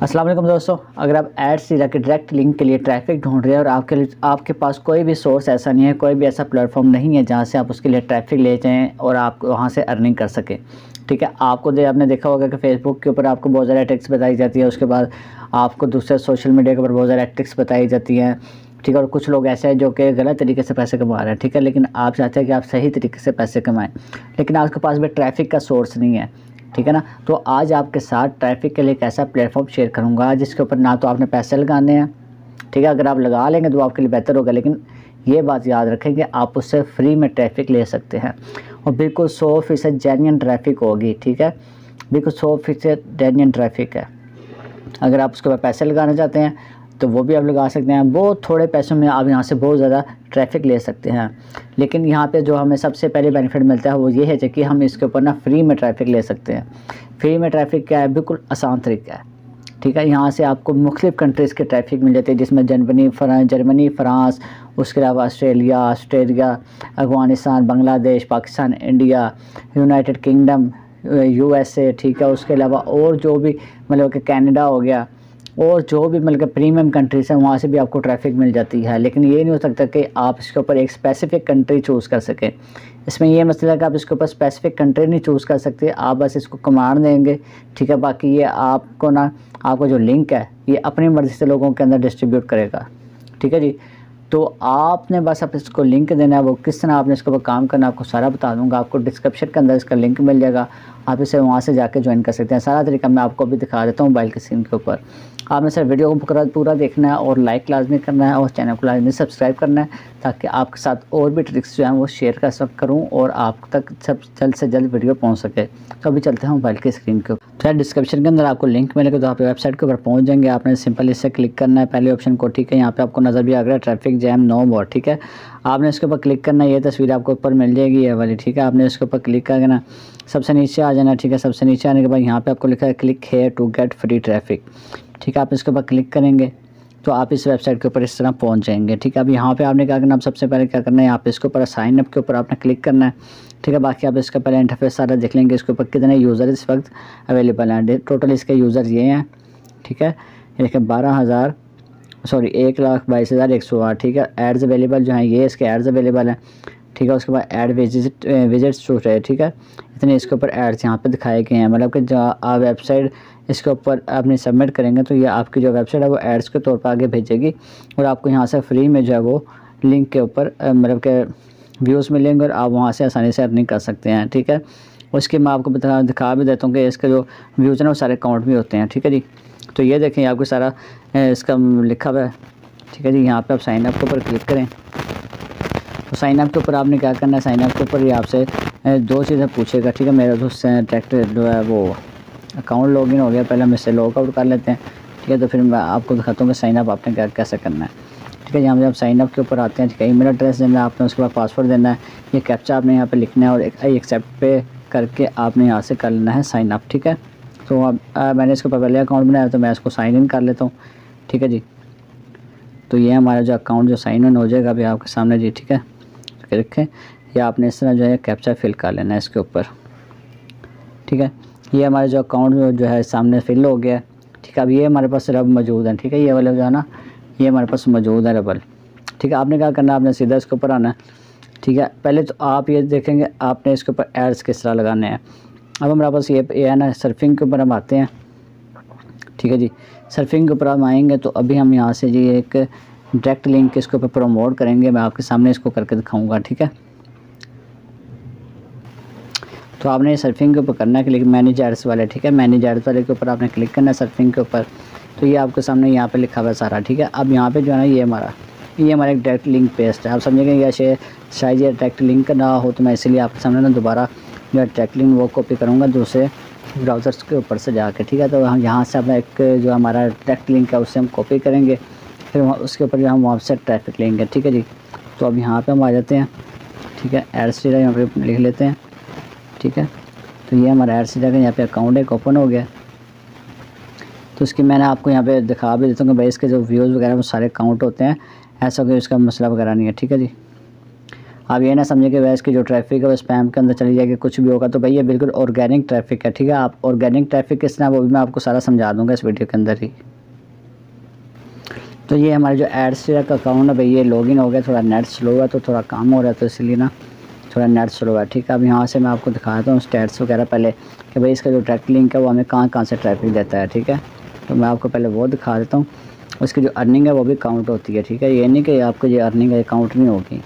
अस्सलाम वालेकुम दोस्तों, अगर आप एड्स के डायरेक्ट लिंक के लिए ट्रैफिक ढूंढ रहे हैं और आपके पास कोई भी सोर्स ऐसा नहीं है, कोई भी ऐसा प्लेटफॉर्म नहीं है जहां से आप उसके लिए ट्रैफिक ले जाएं और आप वहां से अर्निंग कर सकें। ठीक है, आपने देखा होगा कि फेसबुक के ऊपर आपको बहुत ज़्यादा ट्रिक्स बताई जाती है, उसके बाद आपको दूसरे सोशल मीडिया के ऊपर बहुत ज़्यादा ट्रिक्स बताई जाती हैं। ठीक है, और कुछ लोग ऐसे हैं जो कि गलत तरीके से पैसे कमा रहे हैं। ठीक है, लेकिन आप चाहते हैं कि आप सही तरीके से पैसे कमाएं, लेकिन आपके पास भी ट्रैफिक का सोर्स नहीं है। ठीक है ना, तो आज आपके साथ ट्रैफिक के लिए एक ऐसा प्लेटफॉर्म शेयर करूंगा जिसके ऊपर ना तो आपने पैसे लगाने हैं। ठीक है, अगर आप लगा लेंगे तो आपके लिए बेहतर होगा, लेकिन ये बात याद रखें कि आप उससे फ्री में ट्रैफिक ले सकते हैं और बिल्कुल 100% जेन्युइन ट्रैफिक होगी। ठीक है, बिल्कुल 100% जेन्युइन ट्रैफिक है। अगर आप उसके ऊपर पैसे लगाना चाहते हैं तो वो भी आप लगा सकते हैं। बहुत थोड़े पैसों में आप यहाँ से बहुत ज़्यादा ट्रैफिक ले सकते हैं, लेकिन यहाँ पे जो हमें सबसे पहले बेनिफिट मिलता है वो ये है कि हम इसके ऊपर ना फ्री में ट्रैफिक ले सकते हैं। फ्री में ट्रैफिक क्या है, बिल्कुल आसान तरीका है। ठीक है, यहाँ से आपको मुख्तलिफ़ कंट्रीज़ के ट्रैफिक मिल जाते हैं, जिसमें जर्मनी, फ्रांस, उसके अलावा Australia, Afghanistan, Bangladesh, Pakistan, India, United kingdom, USA। ठीक है, उसके अलावा और जो भी मतलब कि कनाडा हो गया, और जो भी मतलब प्रीमियम कंट्रीज़ हैं वहाँ से भी आपको ट्रैफिक मिल जाती है। लेकिन ये नहीं हो सकता कि आप इसके ऊपर एक स्पेसिफ़िक कंट्री चूज़ कर सकें। इसमें ये मसला है कि आप इसके ऊपर स्पेसिफ़िक कंट्री नहीं चूज़ कर सकते, आप बस इसको कमांड देंगे। ठीक है, बाकी ये आपको जो लिंक है ये अपनी मर्ज़ी से लोगों के अंदर डिस्ट्रीब्यूट करेगा। ठीक है जी, तो आपने बस आप इसको लिंक देना है। वो किस तरह आपने इसके ऊपर काम करना है आपको सारा बता दूंगा। आपको डिस्क्रिप्शन के अंदर इसका लिंक मिल जाएगा, आप इसे वहाँ से जाके ज्वाइन कर सकते हैं। सारा तरीका मैं आपको अभी दिखा देता हूँ मोबाइल की स्क्रीन के ऊपर। आपने सर वीडियो को पूरा देखना है और लाइक लाजमी करना है और चैनल को लाजमी सब्सक्राइब करना है, ताकि आपके साथ और भी ट्रिक्स जो हैं वो शेयर कर करूँ और आप तक सब जल्द से जल्द वीडियो पहुँच सके। तो अभी चलते हैं मोबाइल की स्क्रीन के ऊपर। तो डिस्क्रिप्शन के अंदर आपको लिंक मिलेगा, तो आप वेबसाइट के ऊपर पहुँच जाएंगे। आपने सिंपल इससे क्लिक करना है पहले ऑप्शन को। ठीक है, यहाँ पे आपको नज़र भी आ रहा है ट्रैफिक जैम नो मोर। ठीक है, आपने इसके ऊपर क्लिक करना है, ये तस्वीर आपको ऊपर मिल जाएगी ये वाली। ठीक है, आपने इसके ऊपर क्लिक करके ना सबसे नीचे आ जाना। ठीक है, सबसे नीचे आने के बाद यहाँ पे आपको लिखा है click here to get free traffic. ठीक है, आप इसके ऊपर क्लिक करेंगे तो आप इस वेबसाइट के ऊपर इस तरह पहुँच जाएंगे। ठीक है, अब यहाँ पे आपने क्या करना, अब सबसे पहले क्या करना है, यहाँ पे इसके ऊपर साइन अप के ऊपर आपने क्लिक करना है। ठीक है, बाकी आप इसका पहले इंटरफेस सारा देख लेंगे, इसके ऊपर कितने यूज़र इस वक्त अवेलेबल हैं। टोटल इसके यूज़र ये हैं। ठीक है, ये देखिए 1,22,108। ठीक है, एड्स अवेलेबल जो हैं ये इसके एड्स अवेलेबल हैं। ठीक है, उसके बाद ऐड विजिट्स शूट है। ठीक है, इतने इसके ऊपर एड्स यहाँ पे दिखाए गए हैं। मतलब कि जो आप वेबसाइट इसके ऊपर आपने सबमिट करेंगे तो ये आपकी जो वेबसाइट है वो एड्स के तौर पर आगे भेजेगी और आपको यहाँ से फ्री में जो है वो लिंक के ऊपर मतलब के व्यूज़ मिलेंगे और आप वहाँ से आसानी से अर्निंग कर सकते हैं। ठीक है, उसके मैं आपको दिखा भी देता हूँ कि इसके जो व्यूज़ हैं वो सारे काउंट भी होते हैं। ठीक है जी, तो ये देखें आपको सारा इसका लिखा हुआ है। ठीक है जी, यहाँ पे आप साइन अप के ऊपर क्लिक करें तो साइन अप के ऊपर आपने क्या करना है, साइन अप के ऊपर ये आपसे दो चीज़ें पूछेगा। ठीक है, मेरा दोस्त डायरेक्ट जो है वो अकाउंट लॉगिन हो गया, पहले हम इससे लॉग आउट कर लेते हैं। ठीक है, तो फिर मैं आपको दिखाता हूँ कि साइन अप आपने कैसे करना है। ठीक है, यहाँ पे आप साइन अप के ऊपर आते हैं। ठीक है, ईमेल एड्रेस देना है आपने, उसके बाद पासवर्ड देना है, ये कैप्चा आपने यहाँ पे लिखना है और एक्सेप्ट पे करके आपने यहाँ से कर लेना है साइन अप। ठीक है, तो अब मैंने इसके ऊपर पहले अकाउंट बनाया तो मैं इसको साइन इन कर लेता हूँ। ठीक है जी, तो ये हमारा जो अकाउंट जो साइन इन हो जाएगा अभी आपके सामने जी। ठीक है, रखें या आपने इस तरह जो है कैप्चा फिल कर लेना है इसके ऊपर। ठीक है, ये हमारा जो अकाउंट जो है सामने फिल हो गया। ठीक है, अब ये हमारे पास रब मौजूद है। ठीक है, ये वाला जो है ना ये हमारे पास मौजूद है रबल। ठीक है, आपने क्या करना है, आपने सीधा इसके ऊपर आना है। ठीक है, पहले तो आप ये देखेंगे आपने इसके ऊपर एड्स किस तरह लगाने हैं। अब हमारे पास ये है ना सर्फिंग के ऊपर हम आते हैं। ठीक है जी, सर्फिंग के ऊपर हम आएंगे तो अभी हम यहाँ से जी एक डायरेक्ट लिंक इसके ऊपर प्रमोट करेंगे, मैं आपके सामने इसको करके दिखाऊंगा। ठीक है, तो आपने सर्फिंग के ऊपर करना है क्लिक मैनेज एड्स वाले। ठीक है, मैनेज एड्स वाले के ऊपर आपने क्लिक करना है सर्फिंग के ऊपर, तो ये आपके सामने यहाँ पे लिखा हुआ है सारा। ठीक है, अब यहाँ पे जो है ना ये हमारा एक डायरेक्ट लिंक पेस्ट है। आप समझेंगे या शायद ये डायरेक्ट लिंक ना हो, तो मैं इसलिए आपके सामने ना दोबारा जो डायरेक्ट लिंक वो कॉपी करूँगा दूसरे ब्राउज़र्स के ऊपर से जाके। ठीक है, तो हम यहाँ से अपना एक जो हमारा डायरेक्ट लिंक है उससे हम कॉपी करेंगे, फिर उसके ऊपर जो हम वहाँ से ट्रैफिक लेंगे। ठीक है जी, तो अब यहाँ पे हम आ जाते हैं। ठीक है, एड्स डेटा यहाँ पे लिख लेते हैं। ठीक है, तो ये हमारा एड्स डेटा का यहाँ पे अकाउंट एक ओपन हो गया। तो इसकी मैंने आपको यहाँ पे दिखा भी देता हूँ कि भाई इसके जो व्यूज़ वगैरह वो सारे काउंट होते हैं, ऐसा कोई इसका मसला वगैरह नहीं है। ठीक है जी, आप ये ना समझे कि वह इसकी जो ट्रैफिक है वो स्पैम के अंदर चली जाएगी, कुछ भी होगा। तो भाई ये बिल्कुल ऑर्गेनिक ट्रैफिक है, ठीक है। आप ऑर्गेनिक ट्रैफिक किस तरह, वो भी मैं आपको सारा समझा दूँगा इस वीडियो के अंदर ही। तो ये हमारे जो एडस्टेरा का अकाउंट है भाई, ये लॉगिन हो गया। थोड़ा नेट स्लो है तो थोड़ा काम हो रहा है, तो इसलिए ना थोड़ा नेट स्लो है, ठीक है। अब यहाँ से मैं आपको दिखाता हूँ स्टैट्स वगैरह पहले कि भाई इसका जो डायरेक्ट लिंक है वो हमें कहाँ कहाँ से ट्रैफिक देता है, ठीक है। तो मैं आपको पहले वो दिखा देता हूँ। उसकी जो अर्निंग है वो भी काउंट होती है, ठीक है। ये नहीं कि आपको ये अर्निंग है काउंट नहीं होगी।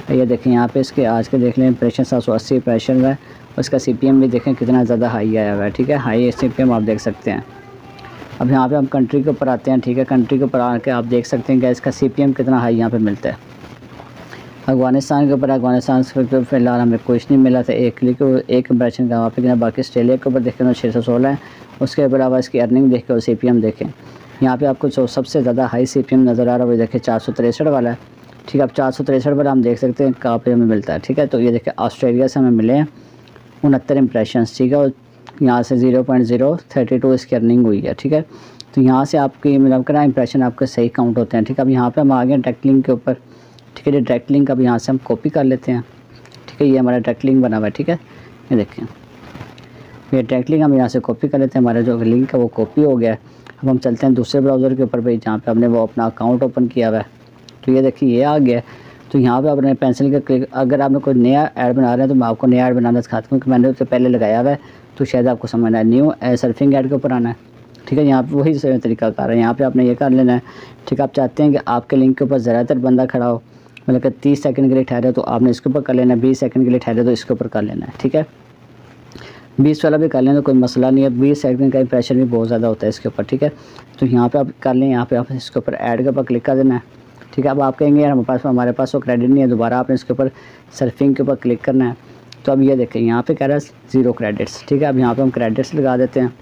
ये देखें यहाँ पे इसके आज के देख लें इंप्रेशन 780 इंप्रेशन है। उसका CPM भी देखें कितना ज़्यादा हाई आया हुआ है, ठीक है। हाई CPM आप देख सकते हैं। अब यहाँ पे हम कंट्री के ऊपर आते हैं, ठीक है। कंट्री के ऊपर आके आप देख सकते हैं कि इसका CPM कितना हाई यहाँ पे मिलता है। अफ़गानिस्तान के ऊपर, अफ़गानिस्तान से फ़िलहाल हमें कुछ नहीं मिला था, एक क्लिक एक इंप्रेशन का वहाँ पे। बाकी ऑस्ट्रेलिया के ऊपर देखें तो 616 है। उसके अलावा इसकी अर्निंग देखें और CPM देखें। यहाँ पे आपको जो सबसे ज़्यादा हाई CPM नज़र आ रहा है वो देखें 463 वाला है, ठीक है। अब 463 वाला हम देख सकते हैं कहाँ पे हमें मिलता है, ठीक है। तो ये देखें ऑस्ट्रेलिया से हमें मिले हैं 69 इंप्रेशंस, ठीक है। और यहाँ से 0.032 इसकी अर्निंग हुई है, ठीक है। तो यहाँ से आपकी मतलब करना इंप्रेशन आपके सही काउंट होते हैं, ठीक है। अब यहाँ पे हम आ गए डायरेक्ट लिंक के ऊपर, ठीक है। ये डायरेक्ट लिंक अब यहाँ से हम कॉपी कर लेते हैं, ठीक है। ये हमारा डायरेक्ट लिंक बना हुआ है, ठीक है। ये देखें ये डायरेक्ट लिंक हम यहाँ से कॉपी कर लेते हैं। हमारा जो लिंक है वो कॉपी हो गया है। अब हम चलते हैं दूसरे ब्राउज़र के ऊपर भाई, जहाँ पे हमने वो अपना अकाउंट ओपन किया हुआ है। तो ये देखिए ये आ गया। तो यहाँ पे आपने पेंसिल का क्लिक, अगर आपने कोई नया ऐड बना रहे हैं तो मैं आपको नया ऐड बनाना सिखाता हूँ, क्योंकि मैंने उससे पहले लगाया हुआ है तो शायद आपको समझना है। न्यू सर्फिंग ऐड के ऊपर आना है, ठीक है। यहाँ पे वही सही तरीका कार है, यहाँ पे आपने ये कर लेना है, ठीक है। आप चाहते हैं कि आपके लिंक के ऊपर ज़्यादातर बंदा खड़ा हो, मतलब कि 30 सेकंड के लिए ठहरे तो आपने इसके ऊपर कर लेना है, 20 सेकंड के लिए ठहरे तो इसके ऊपर कर लेना है, ठीक है। 20 वाला भी कर लें तो कोई मसला नहीं है। 20 सेकंड का प्रेशर भी बहुत ज़्यादा होता है इसके ऊपर, ठीक है। तो यहाँ पे आप कर लें, यहाँ पे आप इसके ऊपर ऐड के ऊपर क्लिक कर देना है, ठीक है। अब आप कहेंगे यार हमारे पास वो क्रेडिट नहीं है, दोबारा आपने इसके ऊपर सर्फिंग के ऊपर क्लिक करना है। तो अब ये देखें यहाँ पे कह रहा है 0 क्रेडिट्स, ठीक है। अब यहाँ पे हम क्रेडिट्स लगा देते हैं।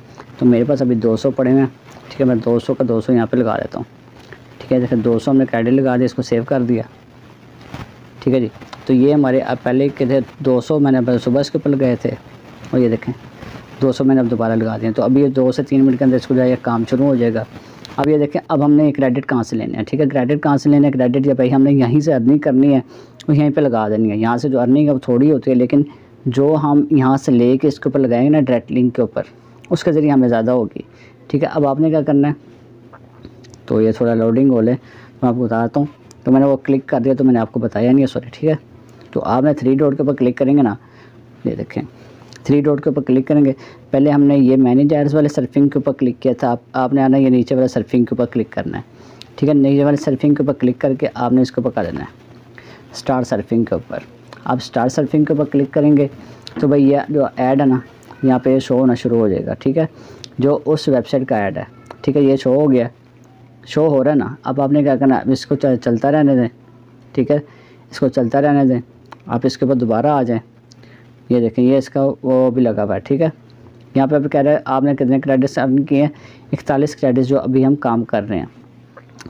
तो मेरे पास अभी 200 पड़े हैं, ठीक है। मैं 200 का 200 यहाँ पे लगा देता हूँ, ठीक है। देखिए 200 हमने क्रेडिट लगा दिया, इसको सेव कर दिया, ठीक है जी। तो ये हमारे अब पहले के थे 200 मैंने सुबह इसके ऊपर लगाए थे, और ये देखें 200 मैंने अब दोबारा लगा दिए। तो अभी ये 2 से 3 मिनट के अंदर इसको जाए काम शुरू हो जाएगा। अब ये देखें अब हमने क्रेडिट कहाँ से लेने हैं, ठीक है। क्रेडिट कहाँ से लेने हैं, क्रेडिट या भाई हमने यहीं से अर्निंग करनी है और यहीं पे लगा देनी है। यहाँ से जो अर्निंग है वो थोड़ी होती है, लेकिन जो हम यहाँ से ले के इसके ऊपर लगाएंगे ना डायरेक्ट लिंक के ऊपर, उसके ज़रिए हमें ज़्यादा होगी, ठीक है। अब आपने क्या करना है, तो ये थोड़ा लोडिंग हो ले मैं आपको बताता हूँ। तो मैंने वो क्लिक कर दिया, तो मैंने आपको बताया नहीं है, सॉरी, ठीक है। तो आपने 3 डॉट के ऊपर क्लिक करेंगे ना, ये देखें 3 डॉट के ऊपर क्लिक करेंगे। पहले हमने ये मैनेज एड्स वाले सर्फिंग के ऊपर क्लिक किया था, आपने आना ये नीचे वाले सर्फिंग के ऊपर क्लिक करना है, ठीक है। नीचे वाले सर्फिंग के ऊपर क्लिक करके आपने इसके ऊपर कर देना है स्टार सर्फिंग के ऊपर। आप स्टार सर्फिंग के ऊपर क्लिक करेंगे तो भाई ये जो ऐड है ना यहाँ पे शो होना शुरू हो जाएगा, ठीक है। जो उस वेबसाइट का ऐड है, ठीक है। ये शो हो गया, शो हो रहा है ना। अब आपने क्या करना है, इसको चलता रहने दें, ठीक है। इसको चलता रहने दें, आप इसके ऊपर दोबारा आ जाएं। ये देखें ये इसका वो भी लगा हुआ है, ठीक है। यहाँ पे कह रहे हैं आपने कितने क्रेडिट्स अर्न किए हैं, 41 क्रेडिट्स जो अभी हम काम कर रहे हैं।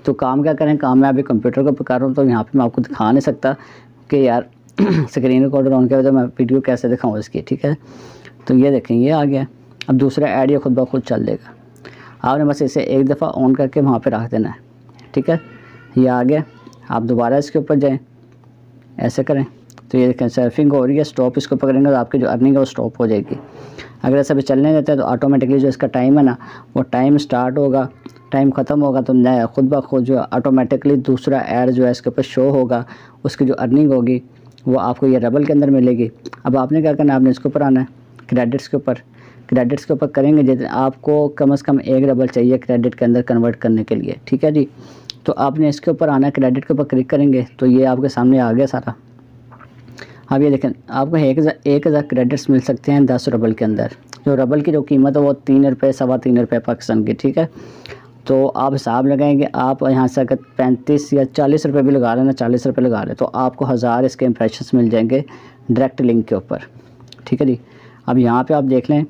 तो काम क्या करें, काम मैं अभी कंप्यूटर को कर रहा हूँ, तो यहाँ पे मैं आपको दिखा नहीं सकता कि यार स्क्रीन रिकॉर्डर ऑन किया तो मैं वीडियो कैसे दिखाऊँ इसकी, ठीक है। तो ये देखें ये आ गया। अब दूसरा ऐड ये खुद ब खुद चल देगा, आपने बस इसे एक दफ़ा ऑन करके वहाँ पे रख देना है, ठीक है। ये आ गया। आप दोबारा इसके ऊपर जाएं, ऐसे करें तो ये देखें सर्फिंग हो रही है, स्टॉप इसको पकड़ेंगे तो आपकी जो अर्निंग है वो स्टॉप हो जाएगी। अगर ऐसा भी चलने देते हैं तो ऑटोमेटिकली जो इसका टाइम है ना वो टाइम स्टार्ट होगा, टाइम ख़त्म होगा तो नया खुद ब खुद जो ऑटोमेटिकली दूसरा ऐड जो है इसके ऊपर शो होगा, उसकी जो अर्निंग होगी वो आपको ये रबल के अंदर मिलेगी। अब आपने क्या करना है, आपने इसके ऊपर आना है क्रेडिट्स के ऊपर। क्रेडिट्स के ऊपर करेंगे जितने आपको कम से कम 1 रबल चाहिए क्रेडिट के अंदर कन्वर्ट करने के लिए, ठीक है जी। तो आपने इसके ऊपर आना है, क्रेडिट के ऊपर क्लिक करेंगे तो ये आपके सामने आ गया सारा। अब ये देखें आपको 1000 क्रेडिट्स मिल सकते हैं 10 रबल के अंदर। जो रबल की जो कीमत है वो 3 रुपये 3.25 रुपये पाकिस्तान की, ठीक है। तो आप हिसाब लगाएंगे, आप यहाँ से अगर 35 या 40 रुपये भी लगा लेना, 40 रुपये लगा लें तो आपको 1000 इसके इंप्रेशंस मिल जाएंगे डायरेक्ट लिंक के ऊपर, ठीक है जी। अब यहाँ पे आप देख लें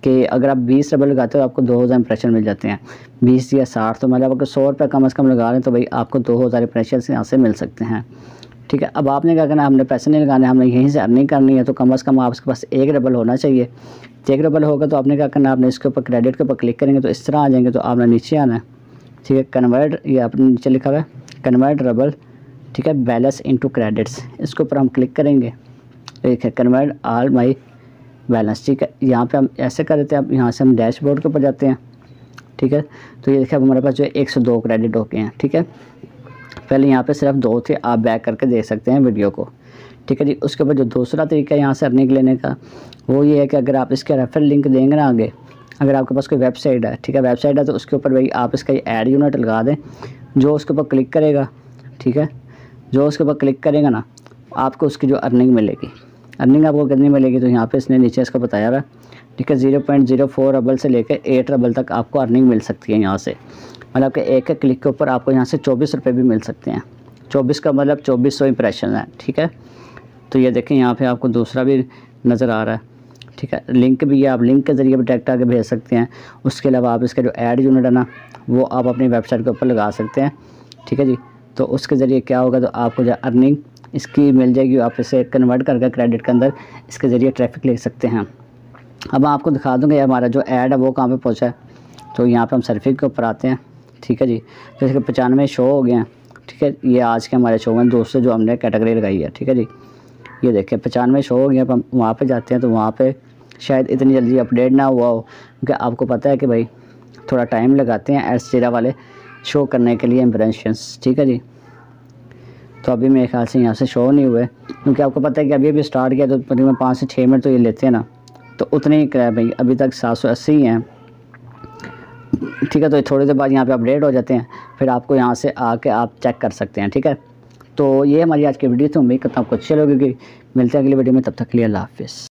कि अगर आप 20 रबल लगाते हो आपको 2000 इंप्रेशन मिल जाते हैं, 20 या 60, तो मतलब अगर 100 रुपये कम से कम लगा लें तो भाई आपको 2000 इंप्रेशन यहाँ से मिल सकते हैं, ठीक है। अब आपने क्या करना है, हमने पैसे नहीं लगाने, हमने यहीं से अर्निंग करनी है, तो कम से कम आपके पास 1 रबल होना चाहिए। 1 रबल होगा तो आपने क्या करना है, आपने इसके ऊपर क्रेडिट के ऊपर क्लिक करेंगे तो इस तरह आ जाएंगे। तो आपने नीचे आना है, ठीक है। कन्वर्ट, ये आपने नीचे लिखा हुआ है कन्वर्ट रबल, ठीक है, बैलेंस इनटू क्रेडिट्स, इसके ऊपर हम क्लिक करेंगे। देखिए कन्वर्ट ऑल माई बैलेंस, ठीक है। यहाँ पे हम ऐसे कर देते हैं, अब यहाँ से हम डैशबोर्ड के ऊपर जाते हैं, ठीक है। तो ये देखिए अब हमारे पास जो 102 क्रेडिट हो गए हैं, ठीक है। पहले यहाँ पे सिर्फ 2 थे, आप बैक करके देख सकते हैं वीडियो को, ठीक है जी। उसके बाद जो दूसरा तरीका है यहाँ से अर्निंग लेने का, वो ये है कि अगर आप इसका रेफरल लिंक देंगे ना आगे, अगर आपके पास कोई वेबसाइट है, ठीक है, वेबसाइट है तो उसके ऊपर भाई आप इसका ऐड यूनिट लगा दें। जो उसके ऊपर क्लिक करेगा, ठीक है, जो उसके ऊपर क्लिक करेगा ना, आपको उसकी जो अर्निंग मिलेगी, अर्निंग आपको कितनी मिलेगी, तो यहाँ पे इसने नीचे इसका बताया हुआ है, ठीक है। 0.04 रबल से लेकर 8 रबल तक आपको अर्निंग मिल सकती है यहाँ से, मतलब कि एक क्लिक के ऊपर आपको यहाँ से 24 रुपये भी मिल सकते हैं। 24 का मतलब 2400 इंप्रेशन है, ठीक है। तो ये देखें यहाँ पे आपको दूसरा भी नज़र आ रहा है, ठीक है। लिंक भी है, आप लिंक के ज़रिए भी डायरेक्ट आगे भेज सकते हैं। उसके अलावा आप इसका जो ऐड यूनिट है ना, वो आप अपनी वेबसाइट के ऊपर लगा सकते हैं, ठीक है जी। तो उसके ज़रिए क्या होगा, तो आपको जो अर्निंग इसकी मिल जाएगी, आप इसे कन्वर्ट करके क्रेडिट के अंदर इसके ज़रिए ट्रैफिक ले सकते हैं। अब मैं आपको दिखा दूँगा हमारा जो ऐड है वो कहाँ पे पहुँचा है। तो यहाँ पे हम सर्फिंग के ऊपर आते हैं, ठीक है जी। जैसे कि 95 शो हो गए हैं, ठीक है। ये आज के हमारे शो में दोस्तों जो हमने कैटेगरी लगाई है, ठीक है जी। ये देखिए 95 शो हो गया। अब हम वहाँ पे जाते हैं तो वहाँ पे शायद इतनी जल्दी अपडेट ना हुआ हो, क्योंकि आपको पता है कि भाई थोड़ा टाइम लगाते हैं एड्स वाले शो करने के लिए इम्प्रेशंस, ठीक है जी। तो अभी मेरे ख्याल से यहाँ से शो नहीं हुए, क्योंकि आपको पता है कि अभी स्टार्ट किया तो तकरीबन 5 से 6 मिनट तो ये लेते हैं ना, तो उतने ही कराए भाई, अभी तक 780 हैं, ठीक है। तो थोड़ी देर बाद यहाँ पे अपडेट हो जाते हैं, फिर आपको यहाँ से आके आप चेक कर सकते हैं, ठीक है। तो ये हमारी आज की वीडियो थी, उम्मीद करता हूँ आपको अच्छी लगेगी। मिलते हैं अगली वीडियो में, तब तक के लिए अल्लाह हाफ़िज़।